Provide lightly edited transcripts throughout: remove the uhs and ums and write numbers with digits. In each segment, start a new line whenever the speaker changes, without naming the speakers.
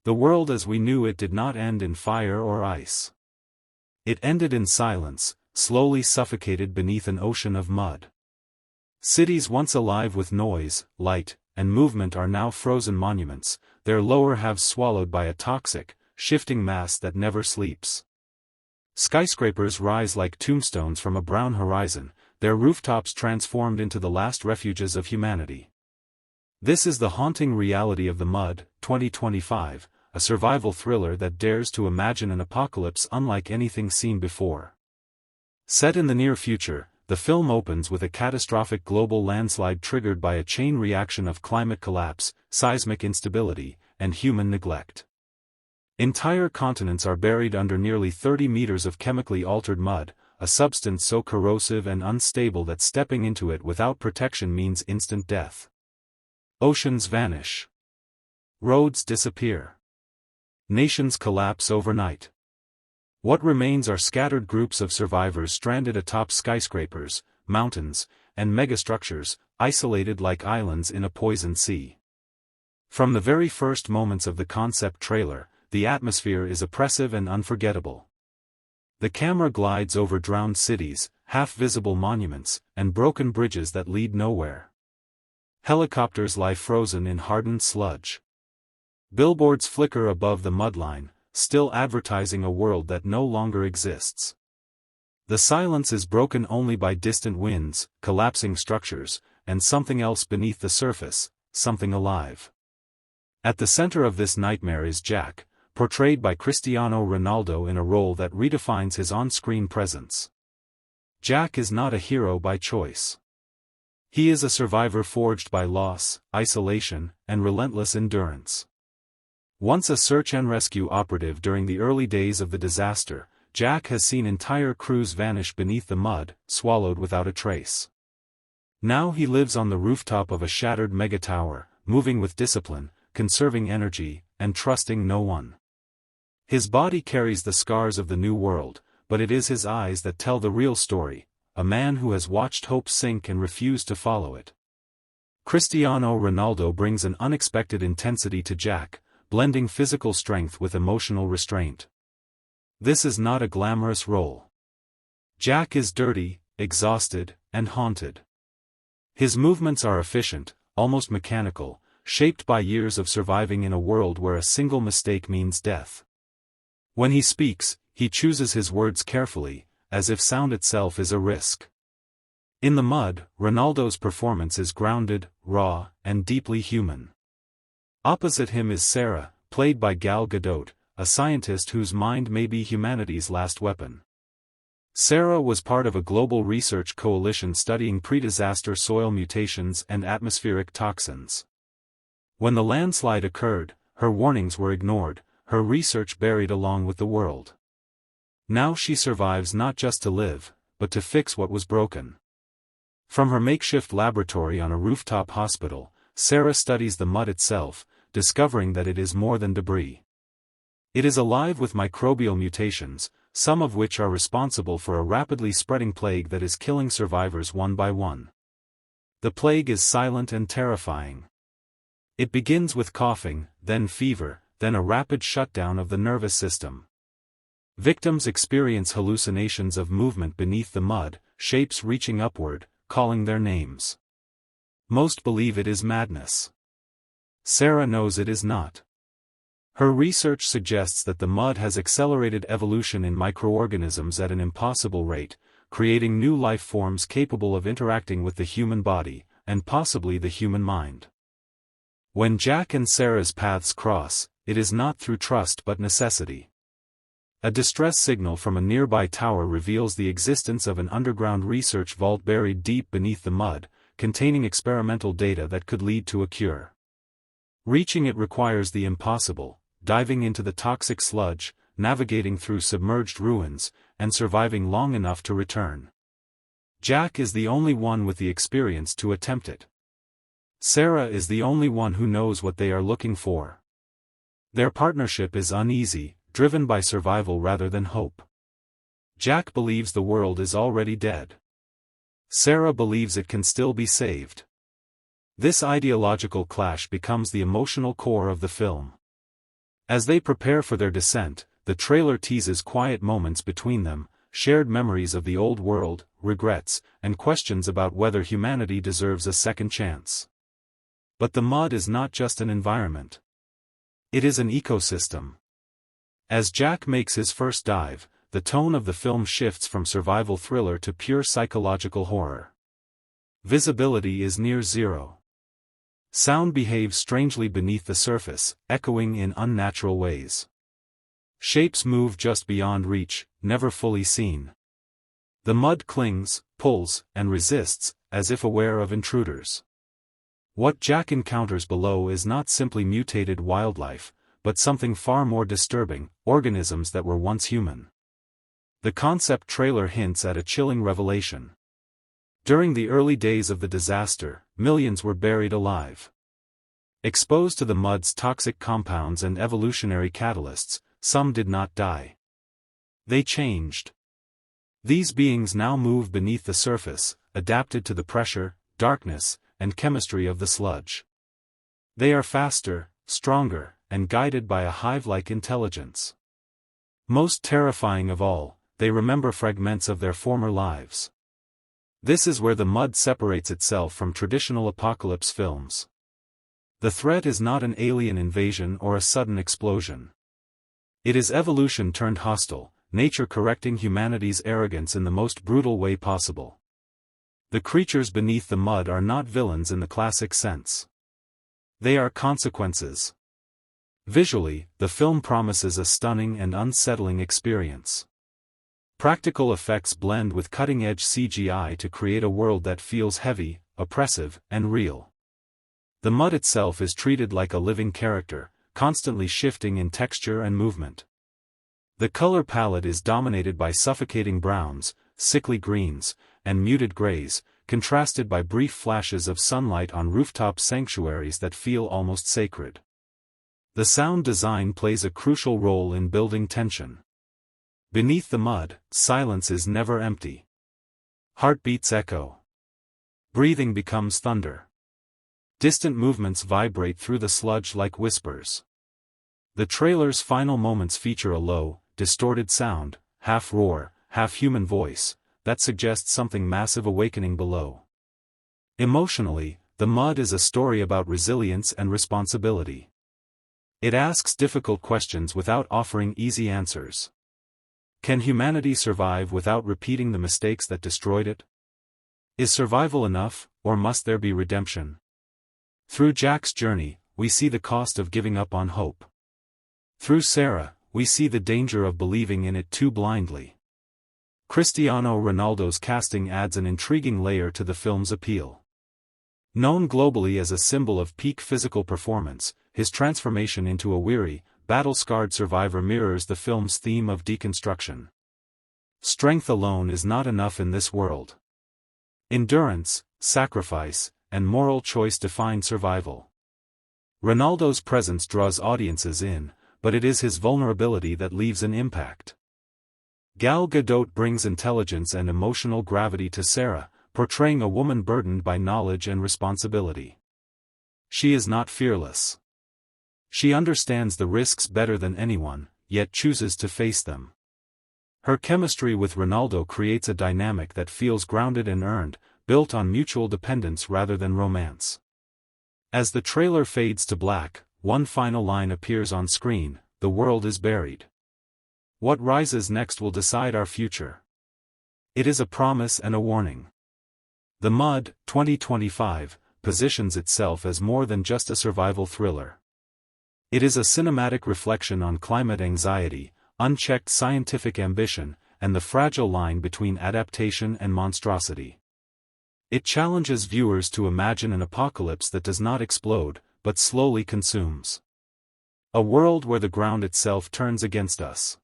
The world as we knew it did not end in fire or ice. It ended in silence, slowly suffocated beneath an ocean of mud. Cities once alive with noise, light, and movement are now frozen monuments, their lower halves swallowed by a toxic, shifting mass that never sleeps. Skyscrapers rise like tombstones from a brown horizon, their rooftops transformed into the last refuges of humanity. This is the haunting reality of The Mud, 2025, a survival thriller that dares to imagine an apocalypse unlike anything seen before. Set in the near future, the film opens with a catastrophic global landslide triggered by a chain reaction of climate collapse, seismic instability, and human neglect. Entire continents are buried under nearly 30 meters of chemically altered mud, a substance so corrosive and unstable that stepping into it without protection means instant death. Oceans vanish. Roads disappear. Nations collapse overnight. What remains are scattered groups of survivors stranded atop skyscrapers, mountains, and megastructures, isolated like islands in a poisoned sea. From the very first moments of the concept trailer, the atmosphere is oppressive and unforgettable. The camera glides over drowned cities, half-visible monuments, and broken bridges that lead nowhere. Helicopters lie frozen in hardened sludge. Billboards flicker above the mudline, still advertising a world that no longer exists. The silence is broken only by distant winds, collapsing structures, and something else beneath the surface, something alive. At the center of this nightmare is Jack, portrayed by Cristiano Ronaldo in a role that redefines his on-screen presence. Jack is not a hero by choice. He is a survivor forged by loss, isolation, and relentless endurance. Once a search and rescue operative during the early days of the disaster, Jack has seen entire crews vanish beneath the mud, swallowed without a trace. Now he lives on the rooftop of a shattered megatower, moving with discipline, conserving energy, and trusting no one. His body carries the scars of the new world, but it is his eyes that tell the real story, a man who has watched hope sink and refused to follow it. Cristiano Ronaldo brings an unexpected intensity to Jack, blending physical strength with emotional restraint. This is not a glamorous role. Jack is dirty, exhausted, and haunted. His movements are efficient, almost mechanical, shaped by years of surviving in a world where a single mistake means death. When he speaks, he chooses his words carefully, as if sound itself is a risk. In The Mud, Ronaldo's performance is grounded, raw, and deeply human. Opposite him is Sarah, played by Gal Gadot, a scientist whose mind may be humanity's last weapon. Sarah was part of a global research coalition studying pre-disaster soil mutations and atmospheric toxins. When the landslide occurred, her warnings were ignored, her research buried along with the world. Now she survives not just to live, but to fix what was broken. From her makeshift laboratory on a rooftop hospital, Sarah studies the mud itself, discovering that it is more than debris. It is alive with microbial mutations, some of which are responsible for a rapidly spreading plague that is killing survivors one by one. The plague is silent and terrifying. It begins with coughing, then fever, then a rapid shutdown of the nervous system. Victims experience hallucinations of movement beneath the mud, shapes reaching upward, calling their names. Most believe it is madness. Sarah knows it is not. Her research suggests that the mud has accelerated evolution in microorganisms at an impossible rate, creating new life forms capable of interacting with the human body, and possibly the human mind. When Jack and Sarah's paths cross, it is not through trust but necessity. A distress signal from a nearby tower reveals the existence of an underground research vault buried deep beneath the mud, containing experimental data that could lead to a cure. Reaching it requires the impossible, diving into the toxic sludge, navigating through submerged ruins, and surviving long enough to return. Jack is the only one with the experience to attempt it. Sarah is the only one who knows what they are looking for. Their partnership is uneasy, driven by survival rather than hope. Jack believes the world is already dead. Sarah believes it can still be saved. This ideological clash becomes the emotional core of the film. As they prepare for their descent, the trailer teases quiet moments between them, shared memories of the old world, regrets, and questions about whether humanity deserves a second chance. But the mud is not just an environment. It is an ecosystem. As Jack makes his first dive, the tone of the film shifts from survival thriller to pure psychological horror. Visibility is near zero. Sound behaves strangely beneath the surface, echoing in unnatural ways. Shapes move just beyond reach, never fully seen. The mud clings, pulls, and resists, as if aware of intruders. What Jack encounters below is not simply mutated wildlife, but something far more disturbing, organisms that were once human. The concept trailer hints at a chilling revelation. During the early days of the disaster, millions were buried alive. Exposed to the mud's toxic compounds and evolutionary catalysts, some did not die. They changed. These beings now move beneath the surface, adapted to the pressure, darkness, and chemistry of the sludge. They are faster, stronger, and guided by a hive-like intelligence. Most terrifying of all, they remember fragments of their former lives. This is where the mud separates itself from traditional apocalypse films. The threat is not an alien invasion or a sudden explosion. It is evolution turned hostile, nature correcting humanity's arrogance in the most brutal way possible. The creatures beneath the mud are not villains in the classic sense. They are consequences. Visually, the film promises a stunning and unsettling experience. Practical effects blend with cutting-edge CGI to create a world that feels heavy, oppressive, and real. The mud itself is treated like a living character, constantly shifting in texture and movement. The color palette is dominated by suffocating browns, sickly greens, and muted grays, contrasted by brief flashes of sunlight on rooftop sanctuaries that feel almost sacred. The sound design plays a crucial role in building tension. Beneath the mud, silence is never empty. Heartbeats echo. Breathing becomes thunder. Distant movements vibrate through the sludge like whispers. The trailer's final moments feature a low, distorted sound, half roar, half human voice, that suggests something massive awakening below. Emotionally, The Mud is a story about resilience and responsibility. It asks difficult questions without offering easy answers. Can humanity survive without repeating the mistakes that destroyed it? Is survival enough, or must there be redemption? Through Jack's journey, we see the cost of giving up on hope. Through Sarah, we see the danger of believing in it too blindly. Cristiano Ronaldo's casting adds an intriguing layer to the film's appeal. Known globally as a symbol of peak physical performance, his transformation into a weary, battle-scarred survivor mirrors the film's theme of deconstruction. Strength alone is not enough in this world. Endurance, sacrifice, and moral choice define survival. Ronaldo's presence draws audiences in, but it is his vulnerability that leaves an impact. Gal Gadot brings intelligence and emotional gravity to Sarah, portraying a woman burdened by knowledge and responsibility. She is not fearless. She understands the risks better than anyone, yet chooses to face them. Her chemistry with Ronaldo creates a dynamic that feels grounded and earned, built on mutual dependence rather than romance. As the trailer fades to black, one final line appears on screen: "The world is buried. What rises next will decide our future." It is a promise and a warning. The Mud, 2025, positions itself as more than just a survival thriller. It is a cinematic reflection on climate anxiety, unchecked scientific ambition, and the fragile line between adaptation and monstrosity. It challenges viewers to imagine an apocalypse that does not explode, but slowly consumes. A world where the ground itself turns against us.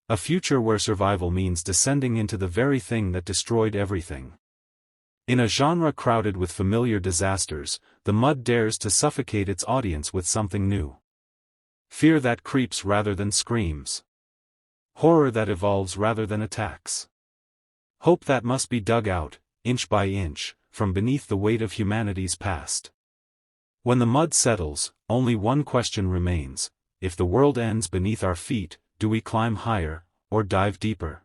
A future where survival means descending into the very thing that destroyed everything. In a genre crowded with familiar disasters, The Mud dares to suffocate its audience with something new. Fear that creeps rather than screams. Horror that evolves rather than attacks. Hope that must be dug out, inch by inch, from beneath the weight of humanity's past. When the mud settles, only one question remains: if the world ends beneath our feet, do we climb higher, or dive deeper?